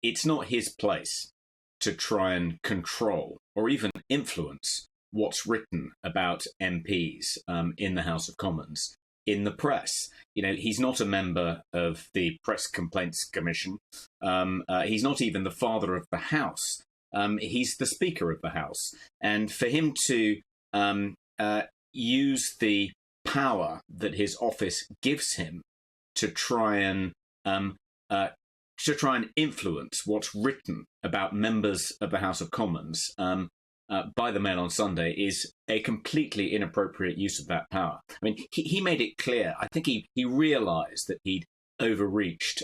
it's not his place to try and control or even influence what's written about MPs in the House of Commons in the press. He's not a member of the Press Complaints Commission. He's not even the father of the House. He's the Speaker of the House. And for him to use the power that his office gives him to try and influence what's written about members of the House of Commons by the Mail on Sunday is a completely inappropriate use of that power. I mean, he made it clear. I think he realised that he'd overreached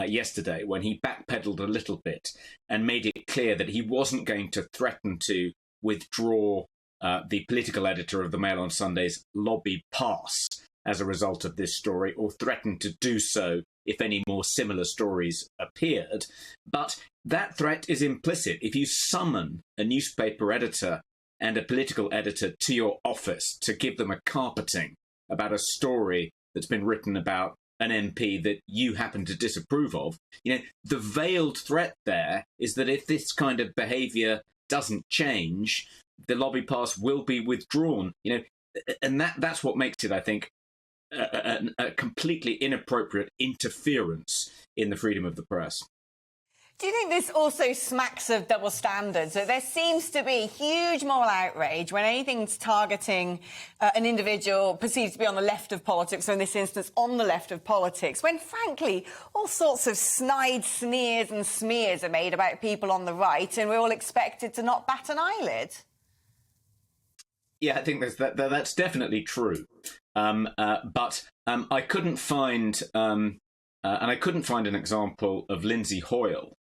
yesterday when he backpedaled a little bit and made it clear that he wasn't going to threaten to withdraw the political editor of the Mail on Sunday's lobby pass as a result of this story, or threaten to do so if any more similar stories appeared. But that threat is implicit. If you summon a newspaper editor and a political editor to your office to give them a carpeting about a story that's been written about an MP that you happen to disapprove of, the veiled threat there is that if this kind of behaviour doesn't change, the lobby pass will be withdrawn. And that's what makes it, I think, a completely inappropriate interference in the freedom of the press. Do you think this also smacks of double standards? That there seems to be huge moral outrage when anything's targeting an individual perceived to be on the left of politics, or in this instance, on the left of politics, when, frankly, all sorts of snide sneers and smears are made about people on the right, and we're all expected to not bat an eyelid? Yeah, I think that's definitely true. But I couldn't find, and I couldn't find an example of Lindsay Hoyle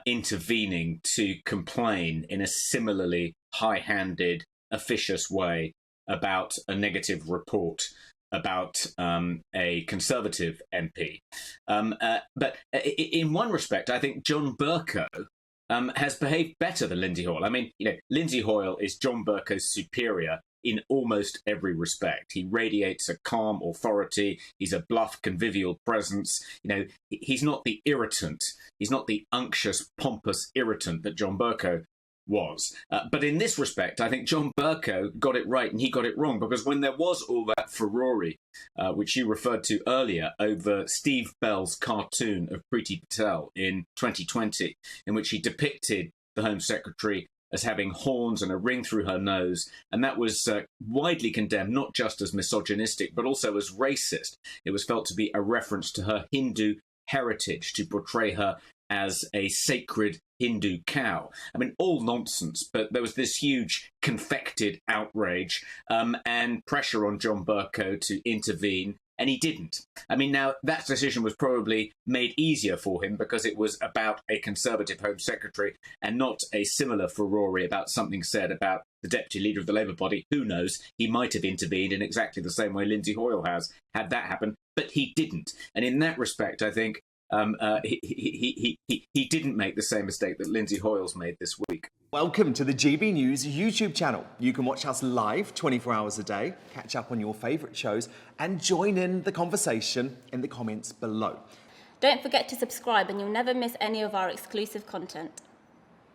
intervening to complain in a similarly high-handed, officious way about a negative report about a Conservative MP. But in one respect, I think John Bercow has behaved better than Lindsay Hoyle. I mean, Lindsay Hoyle is John Bercow's superior in almost every respect. He radiates a calm authority. He's a bluff, convivial presence. He's not the irritant. He's not the unctuous, pompous irritant that John Bercow was. But in this respect, I think John Bercow got it right and he got it wrong, because when there was all that furore, which you referred to earlier, over Steve Bell's cartoon of Priti Patel in 2020, in which he depicted the Home Secretary as having horns and a ring through her nose, and that was widely condemned, not just as misogynistic, but also as racist. It was felt to be a reference to her Hindu heritage, to portray her as a sacred Hindu cow. I mean, all nonsense, but there was this huge confected outrage and pressure on John Bercow to intervene, and he didn't. I mean, now, that decision was probably made easier for him because it was about a Conservative Home Secretary and not a similar furore about something said about the Deputy Leader of the Labour Party. Who knows? He might have intervened in exactly the same way Lindsay Hoyle has, had that happen, but he didn't. And in that respect, I think he didn't make the same mistake that Lindsay Hoyle's made this week. Welcome to the GB News YouTube channel. You can watch us live 24 hours a day, catch up on your favourite shows, and join in the conversation in the comments below. Don't forget to subscribe and you'll never miss any of our exclusive content.